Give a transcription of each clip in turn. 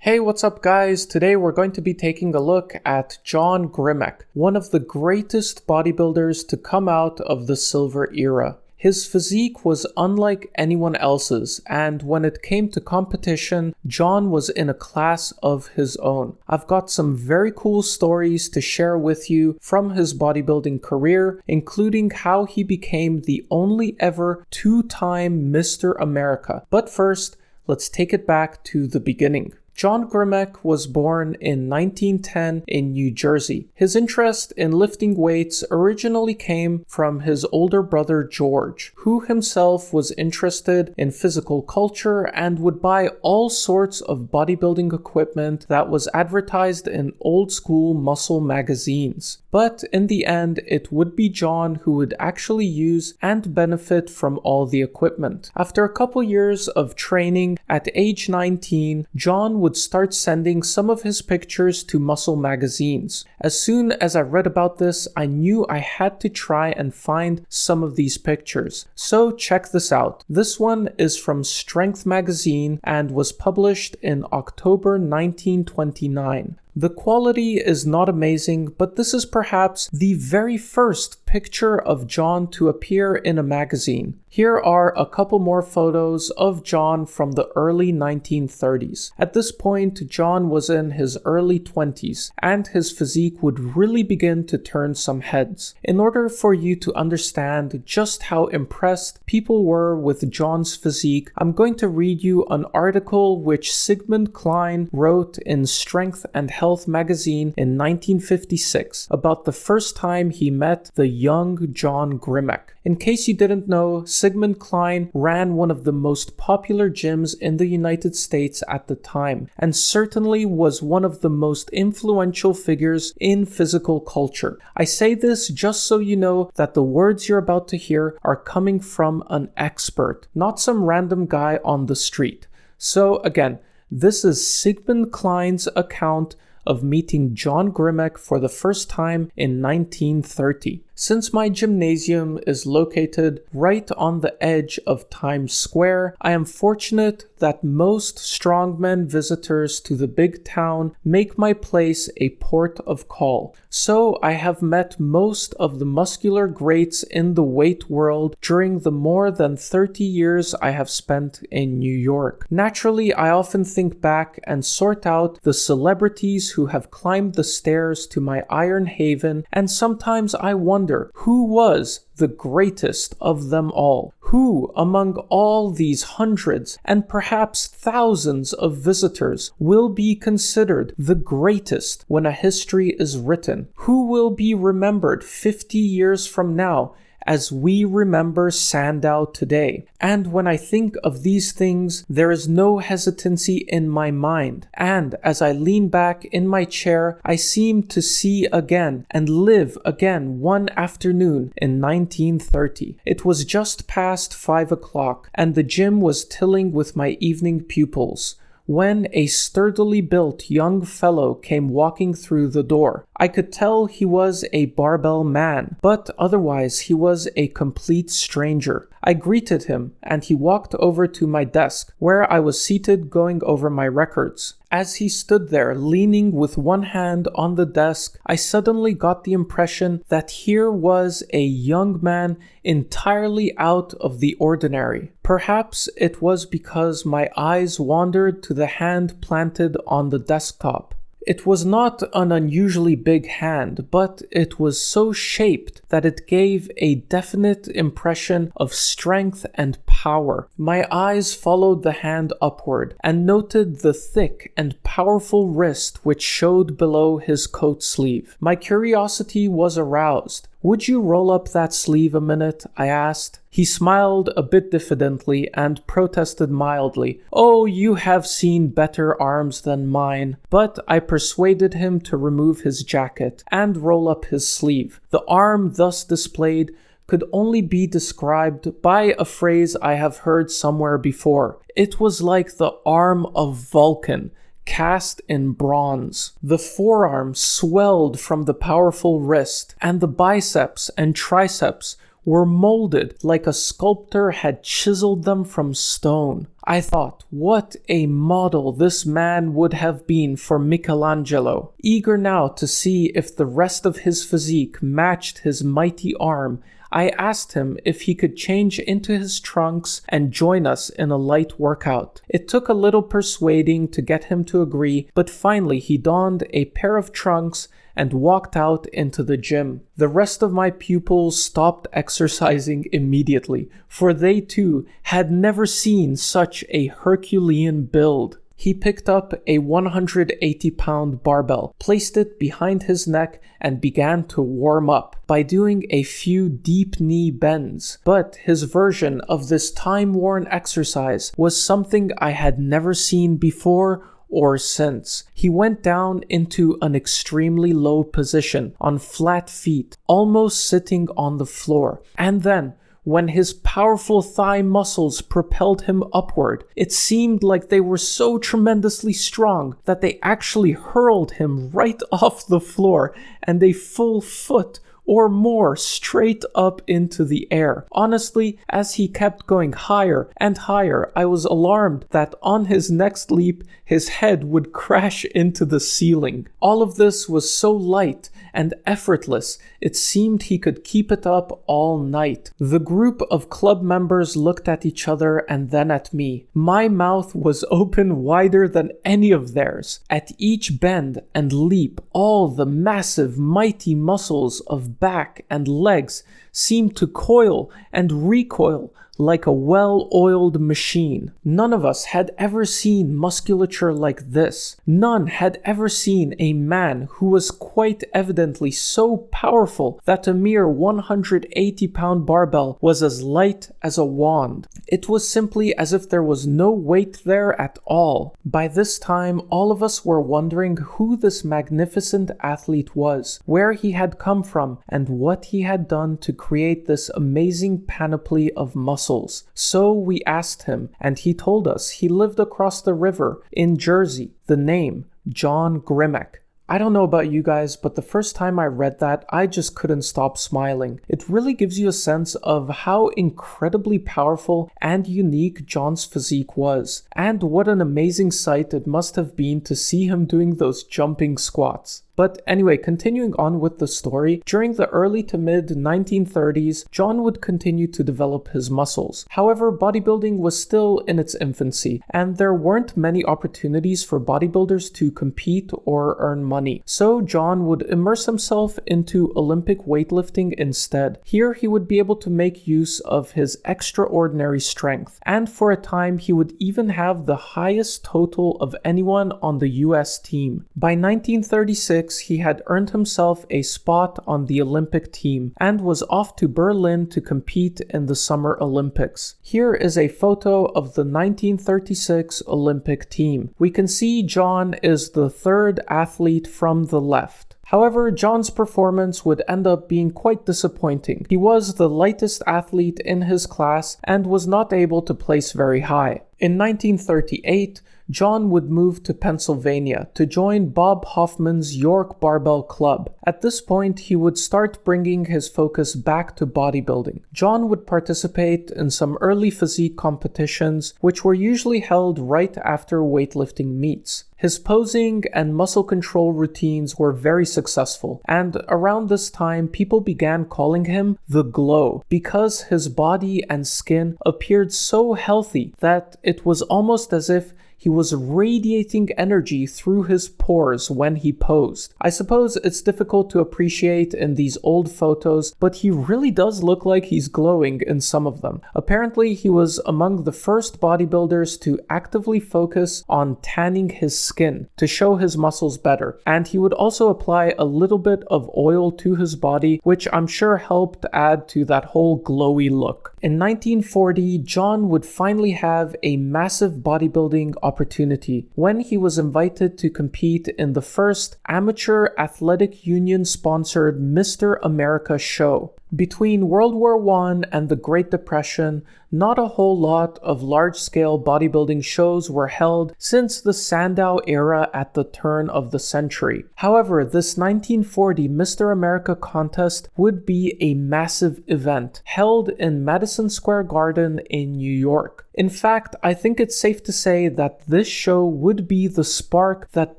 Hey, what's up guys? Today we're going to be taking a look at John Grimek, one of the greatest bodybuilders to come out of the silver era. His physique was unlike anyone else's, and when it came to competition, John was in a class of his own. I've got some very cool stories to share with you from his bodybuilding career, including how he became the only ever two-time Mr. America. But first, let's take it back to the beginning. John Grimek was born in 1910 in New Jersey. His interest in lifting weights originally came from his older brother George, who himself was interested in physical culture and would buy all sorts of bodybuilding equipment that was advertised in old-school muscle magazines. But in the end, it would be John who would actually use and benefit from all the equipment. After a couple years of training, at age 19, John would start sending some of his pictures to muscle magazines. As soon as I read about this, I knew I had to try and find some of these pictures. So check this out. This one is from Strength magazine and was published in October 1929. The quality is not amazing, but this is perhaps the very first picture of John to appear in a magazine. Here are a couple more photos of John from the early 1930s. At this point, John was in his early 20s, and his physique would really begin to turn some heads. In order for you to understand just how impressed people were with John's physique, I'm going to read you an article which Siegmund Klein wrote in Strength and Health magazine in 1956 about the first time he met the young John Grimek. In case you didn't know, Siegmund Klein ran one of the most popular gyms in the United States at the time, and certainly was one of the most influential figures in physical culture. I say this just so you know that the words you're about to hear are coming from an expert, not some random guy on the street. So again, this is Siegmund Klein's account of meeting John Grimek for the first time in 1930. Since my gymnasium is located right on the edge of Times Square, I am fortunate that most strongman visitors to the big town make my place a port of call. So I have met most of the muscular greats in the weight world during the more than 30 years I have spent in New York. Naturally, I often think back and sort out the celebrities who have climbed the stairs to my iron haven, and sometimes I wonder who was the greatest of them all? Who among all these hundreds and perhaps thousands of visitors will be considered the greatest when a history is written? Who will be remembered 50 years from now as we remember Sandow today? And when I think of these things, there is no hesitancy in my mind. And as I lean back in my chair, I seem to see again and live again one afternoon in 1930. It was just past 5 o'clock, and the gym was tilling with my evening pupils, when a sturdily built young fellow came walking through the door. I could tell he was a barbell man, but otherwise he was a complete stranger. I greeted him, and he walked over to my desk, where I was seated going over my records. As he stood there, leaning with one hand on the desk, I suddenly got the impression that here was a young man entirely out of the ordinary. Perhaps it was because my eyes wandered to the hand planted on the desktop. It was not an unusually big hand, but it was so shaped that it gave a definite impression of strength and power. My eyes followed the hand upward and noted the thick and powerful wrist which showed below his coat sleeve. My curiosity was aroused. "Would you roll up that sleeve a minute?" I asked. He smiled a bit diffidently and protested mildly. "Oh, you have seen better arms than mine." But I persuaded him to remove his jacket and roll up his sleeve. The arm thus displayed could only be described by a phrase I have heard somewhere before. It was like the arm of Vulcan, cast in bronze. The forearm swelled from the powerful wrist, and the biceps and triceps were molded like a sculptor had chiseled them from stone. I thought, what a model this man would have been for Michelangelo. Eager now to see if the rest of his physique matched his mighty arm, I asked him if he could change into his trunks and join us in a light workout. It took a little persuading to get him to agree, but finally he donned a pair of trunks and walked out into the gym. The rest of my pupils stopped exercising immediately, for they too had never seen such a Herculean build. He picked up a 180-pound barbell, placed it behind his neck, and began to warm up by doing a few deep knee bends. But his version of this time-worn exercise was something I had never seen before or since. He went down into an extremely low position on flat feet, almost sitting on the floor, and then when his powerful thigh muscles propelled him upward, it seemed like they were so tremendously strong that they actually hurled him right off the floor and a full foot or more straight up into the air. Honestly, as he kept going higher and higher, I was alarmed that on his next leap, his head would crash into the ceiling. All of this was so light and effortless, it seemed he could keep it up all night. The group of club members looked at each other and then at me. My mouth was open wider than any of theirs. At each bend and leap, all the massive, mighty muscles of back and legs seemed to coil and recoil like a well-oiled machine. None of us had ever seen musculature like this. None had ever seen a man who was quite evidently so powerful that a mere 180-pound barbell was as light as a wand. It was simply as if there was no weight there at all. By this time, all of us were wondering who this magnificent athlete was, where he had come from, and what he had done to create this amazing panoply of muscles. So we asked him, and he told us he lived across the river in Jersey. The name, John Grimek. I don't know about you guys, but the first time I read that, I just couldn't stop smiling. It really gives you a sense of how incredibly powerful and unique John's physique was, and what an amazing sight it must have been to see him doing those jumping squats. But anyway, continuing on with the story, during the early to mid 1930s, John would continue to develop his muscles. However, bodybuilding was still in its infancy, and there weren't many opportunities for bodybuilders to compete or earn money. So John would immerse himself into Olympic weightlifting instead. Here he would be able to make use of his extraordinary strength, and for a time he would even have the highest total of anyone on the US team. By 1936, he had earned himself a spot on the Olympic team and was off to Berlin to compete in the Summer Olympics. Here is a photo of the 1936 Olympic team. We can see John is the third athlete from the left. However, John's performance would end up being quite disappointing. He was the lightest athlete in his class and was not able to place very high. In 1938, John would move to Pennsylvania to join Bob Hoffman's York Barbell Club. At this point, he would start bringing his focus back to bodybuilding. John would participate in some early physique competitions, which were usually held right after weightlifting meets. His posing and muscle control routines were very successful, and around this time, people began calling him the Glow because his body and skin appeared so healthy that it was almost as if he was radiating energy through his pores when he posed. I suppose it's difficult to appreciate in these old photos, but he really does look like he's glowing in some of them. Apparently, he was among the first bodybuilders to actively focus on tanning his skin to show his muscles better, and he would also apply a little bit of oil to his body, which I'm sure helped add to that whole glowy look. In 1940, John would finally have a massive bodybuilding opportunity when he was invited to compete in the first Amateur Athletic Union sponsored Mr. America show. Between World War I and the Great Depression, not a whole lot of large-scale bodybuilding shows were held since the Sandow era at the turn of the century. However, this 1940 Mr. America contest would be a massive event held in Madison Square Garden in New York. In fact, I think it's safe to say that this show would be the spark that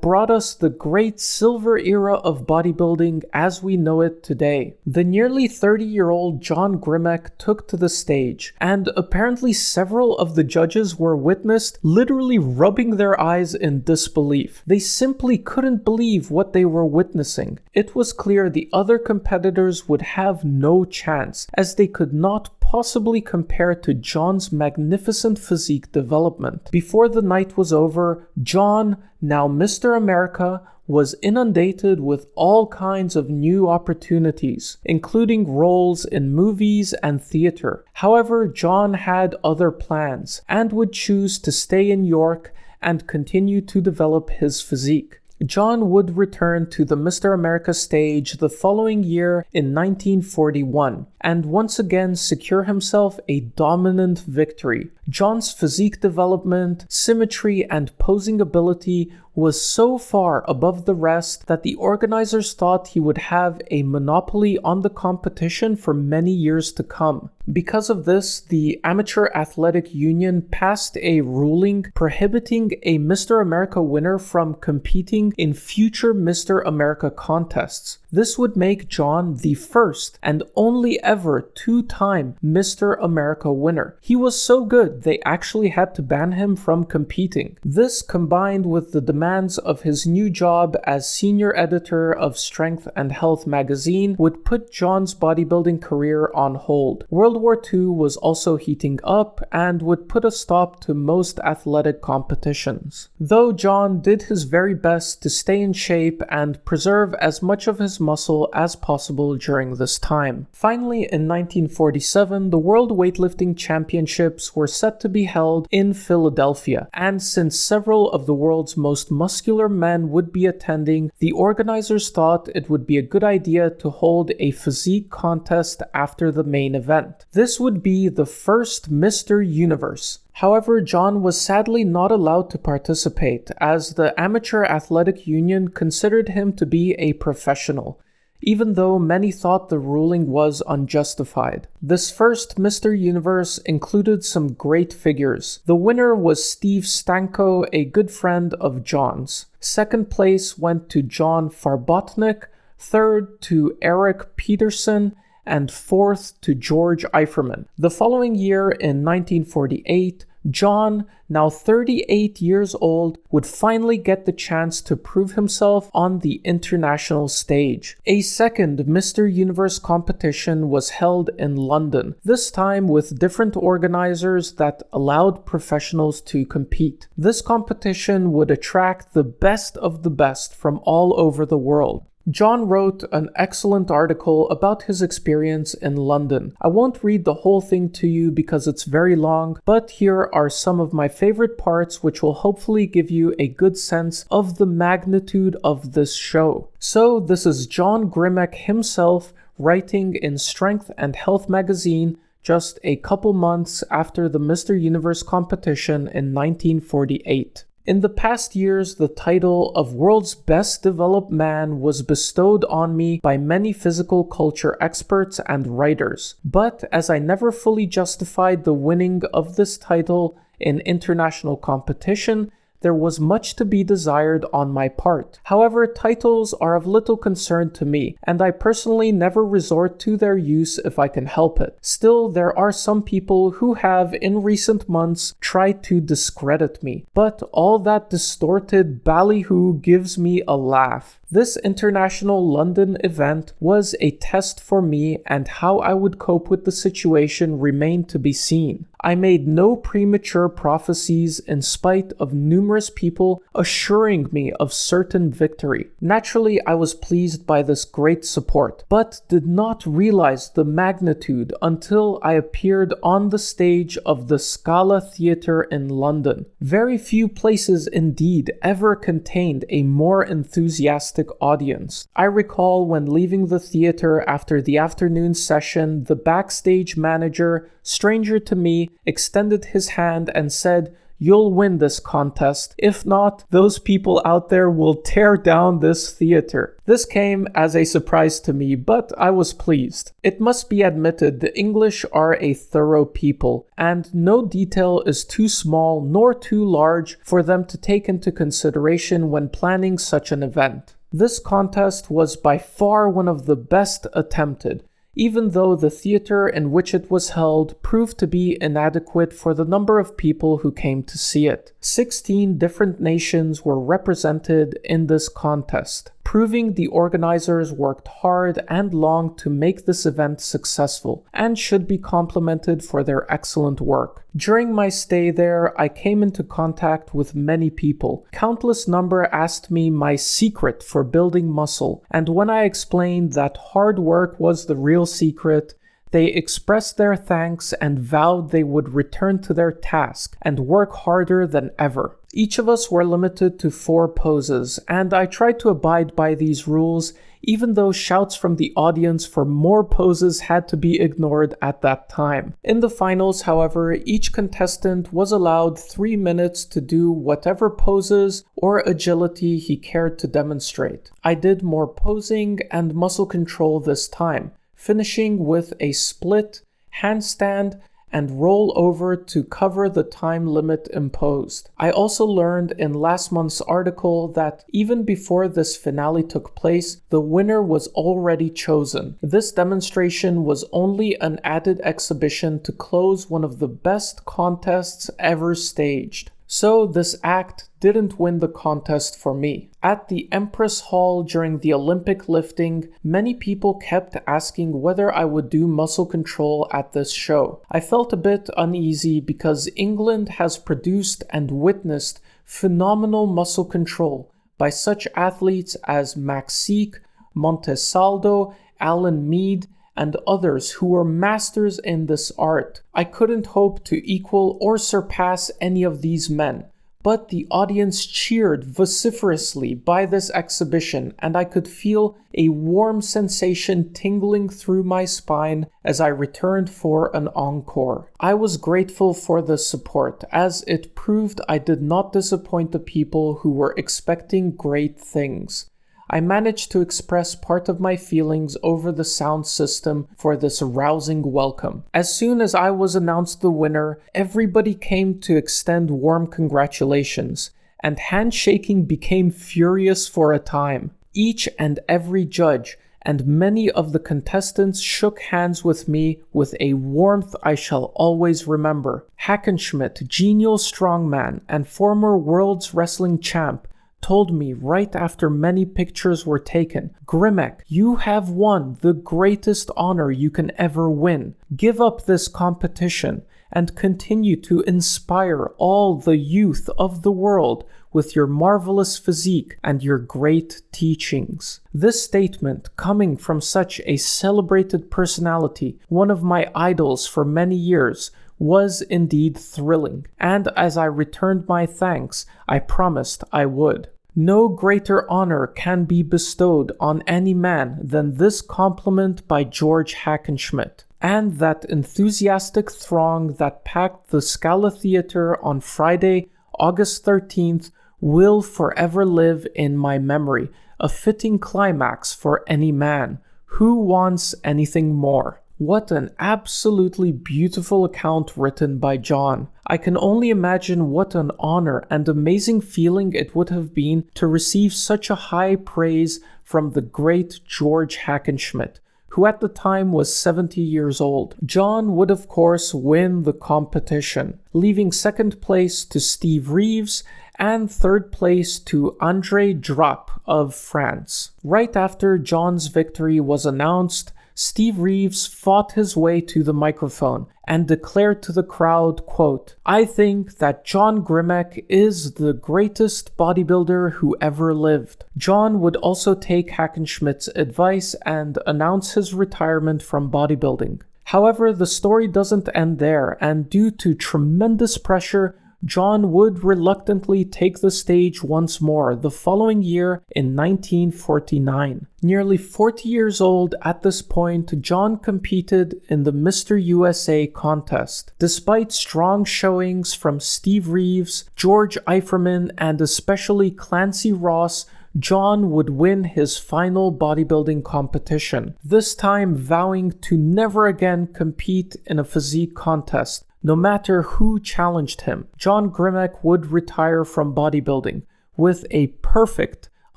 brought us the great silver era of bodybuilding as we know it today. The nearly 30-year-old John Grimek took to the stage, and apparently several of the judges were witnessed literally rubbing their eyes in disbelief. They simply couldn't believe what they were witnessing. It was clear the other competitors would have no chance, as they could not possibly compare to John's magnificent physique development. Before the night was over, John, now Mr. America, was inundated with all kinds of new opportunities, including roles in movies and theater. However, John had other plans and would choose to stay in York and continue to develop his physique. John would return to the Mr. America stage the following year in 1941 and once again secure himself a dominant victory. John's physique development, symmetry, and posing ability was so far above the rest that the organizers thought he would have a monopoly on the competition for many years to come. Because of this, the Amateur Athletic Union passed a ruling prohibiting a Mr. America winner from competing in future Mr. America contests. This would make John the first and only ever two-time Mr. America winner. He was so good, they actually had to ban him from competing. This, combined with the demands of his new job as senior editor of Strength and Health magazine, would put John's bodybuilding career on hold. World War II was also heating up and would put a stop to most athletic competitions. Though John did his very best to stay in shape and preserve as much of his muscle as possible during this time. Finally, in 1947, the World Weightlifting Championships were set to be held in Philadelphia, and since several of the world's most muscular men would be attending, the organizers thought it would be a good idea to hold a physique contest after the main event. This would be the first Mr. Universe. However, John was sadly not allowed to participate, as the Amateur Athletic Union considered him to be a professional, even though many thought the ruling was unjustified. This first Mr. Universe included some great figures. The winner was Steve Stanko, a good friend of John's. Second place went to John Farbotnik, third to Eric Peterson, and fourth to George Eiferman. The following year, in 1948, John, now 38 years old, would finally get the chance to prove himself on the international stage. A second Mr. Universe competition was held in London, this time with different organizers that allowed professionals to compete. This competition would attract the best of the best from all over the world. John wrote an excellent article about his experience in London. I won't read the whole thing to you because it's very long, but here are some of my favorite parts which will hopefully give you a good sense of the magnitude of this show. So this is John Grimek himself writing in Strength and Health magazine just a couple months after the Mr. Universe competition in 1948. In the past years, the title of World's Best Developed Man was bestowed on me by many physical culture experts and writers, but as I never fully justified the winning of this title in international competition, there was much to be desired on my part. However, titles are of little concern to me, and I personally never resort to their use if I can help it. Still, there are some people who have, in recent months, tried to discredit me, but all that distorted ballyhoo gives me a laugh. This international London event was a test for me, and how I would cope with the situation remained to be seen. I made no premature prophecies in spite of numerous people assuring me of certain victory. Naturally, I was pleased by this great support, but did not realize the magnitude until I appeared on the stage of the Scala Theatre in London. Very few places indeed ever contained a more enthusiastic enthusiastic audience. I recall when leaving the theater after the afternoon session, the backstage manager, stranger to me, extended his hand and said, "You'll win this contest. If not, those people out there will tear down this theater." This came as a surprise to me, but I was pleased. It must be admitted the English are a thorough people, and no detail is too small nor too large for them to take into consideration when planning such an event. This contest was by far one of the best attempted, even though the theater in which it was held proved to be inadequate for the number of people who came to see it. 16 different nations were represented in this contest, proving the organizers worked hard and long to make this event successful, and should be complimented for their excellent work. During my stay there, I came into contact with many people. Countless number asked me my secret for building muscle, and when I explained that hard work was the real secret, they expressed their thanks and vowed they would return to their task and work harder than ever. Each of us were limited to 4 poses, and I tried to abide by these rules, even though shouts from the audience for more poses had to be ignored at that time. In the finals, however, each contestant was allowed 3 minutes to do whatever poses or agility he cared to demonstrate. I did more posing and muscle control this time, finishing with a split, handstand, and roll over to cover the time limit imposed. I also learned in last month's article that even before this finale took place, the winner was already chosen. This demonstration was only an added exhibition to close one of the best contests ever staged. So this act didn't win the contest for me. At the Empress Hall during the Olympic lifting, many people kept asking whether I would do muscle control at this show. I felt a bit uneasy because England has produced and witnessed phenomenal muscle control by such athletes as Maxique, Montesaldo, Alan Mead, and others who were masters in this art. I couldn't hope to equal or surpass any of these men, but the audience cheered vociferously by this exhibition, and I could feel a warm sensation tingling through my spine as I returned for an encore. I was grateful for the support, as it proved I did not disappoint the people who were expecting great things. I managed to express part of my feelings over the sound system for this rousing welcome. As soon as I was announced the winner, everybody came to extend warm congratulations, and handshaking became furious for a time. Each and every judge and many of the contestants shook hands with me with a warmth I shall always remember. Hackenschmidt, genial strongman and former world's wrestling champ, told me right after many pictures were taken, "Grimek, you have won the greatest honor you can ever win. Give up this competition and continue to inspire all the youth of the world with your marvelous physique and your great teachings." This statement, coming from such a celebrated personality, one of my idols for many years, was indeed thrilling, and as I returned my thanks, I promised I would. No greater honor can be bestowed on any man than this compliment by George Hackenschmidt, and that enthusiastic throng that packed the Scala Theater on Friday, August 13th, will forever live in my memory, a fitting climax for any man. Who wants anything more? What an absolutely beautiful account written by John. I can only imagine what an honor and amazing feeling it would have been to receive such a high praise from the great George Hackenschmidt, who at the time was 70 years old. John would of course win the competition, leaving second place to Steve Reeves and third place to André Drap of France. Right after John's victory was announced, Steve Reeves fought his way to the microphone and declared to the crowd, quote, "I think that John Grimek is the greatest bodybuilder who ever lived." John would also take Hackenschmidt's advice and announce his retirement from bodybuilding. However, the story doesn't end there, and due to tremendous pressure John would reluctantly take the stage once more the following year in 1949. Nearly 40 years old at this point, John competed in the Mr. USA contest. Despite strong showings from Steve Reeves, George Eiferman, and especially Clancy Ross, John would win his final bodybuilding competition, this time vowing to never again compete in a physique contest, no matter who challenged him. John Grimek would retire from bodybuilding with a perfect,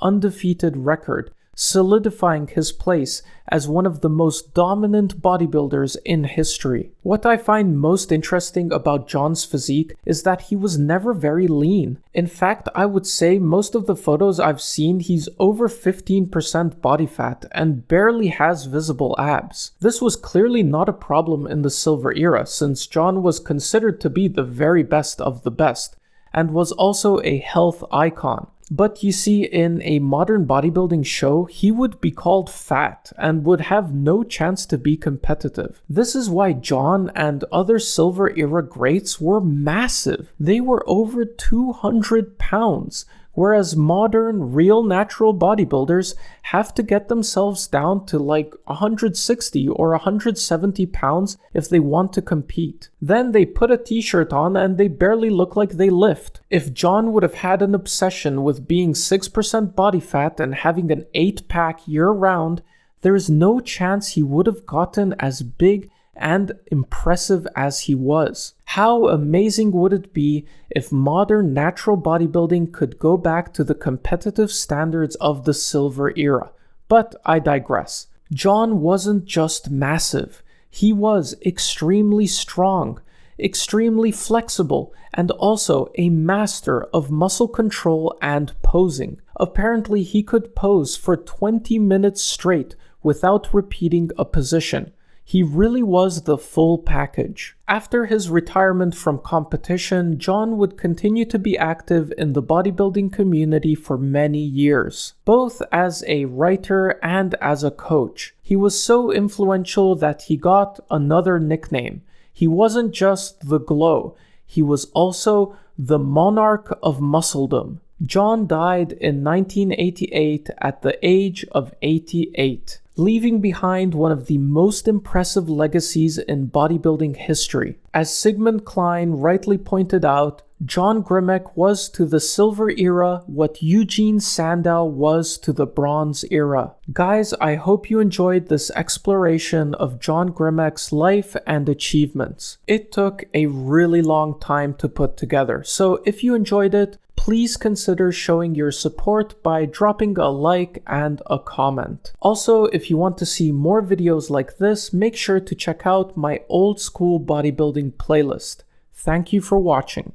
undefeated record, solidifying his place as one of the most dominant bodybuilders in history. What I find most interesting about John's physique is that he was never very lean. In fact, I would say most of the photos I've seen, he's over 15% body fat and barely has visible abs. This was clearly not a problem in the silver era, since John was considered to be the very best of the best, and was also a health icon. But you see, in a modern bodybuilding show, he would be called fat and would have no chance to be competitive. This is why John and other silver era greats were massive. They were over 200 pounds, whereas modern, real natural bodybuilders have to get themselves down to like 160 or 170 pounds if they want to compete. Then they put a t-shirt on and they barely look like they lift. If John would have had an obsession with being 6% body fat and having an 8-pack year-round, there is no chance he would have gotten as big and impressive as he was. How amazing would it be if modern natural bodybuilding could go back to the competitive standards of the silver era? But I digress. John wasn't just massive. He was extremely strong, extremely flexible, and also a master of muscle control and posing. Apparently, he could pose for 20 minutes straight without repeating a position. He really was the full package. After his retirement from competition, John would continue to be active in the bodybuilding community for many years, both as a writer and as a coach. He was so influential that he got another nickname. He wasn't just the Glow, he was also the Monarch of Muscledom. John died in 1988 at the age of 88. Leaving behind one of the most impressive legacies in bodybuilding history. As Siegmund Klein rightly pointed out, John Grimek was to the silver era what Eugene Sandow was to the bronze era. Guys, I hope you enjoyed this exploration of John Grimek's life and achievements. It took a really long time to put together, so if you enjoyed it, please consider showing your support by dropping a like and a comment. Also, if you want to see more videos like this, make sure to check out my old school bodybuilding playlist. Thank you for watching.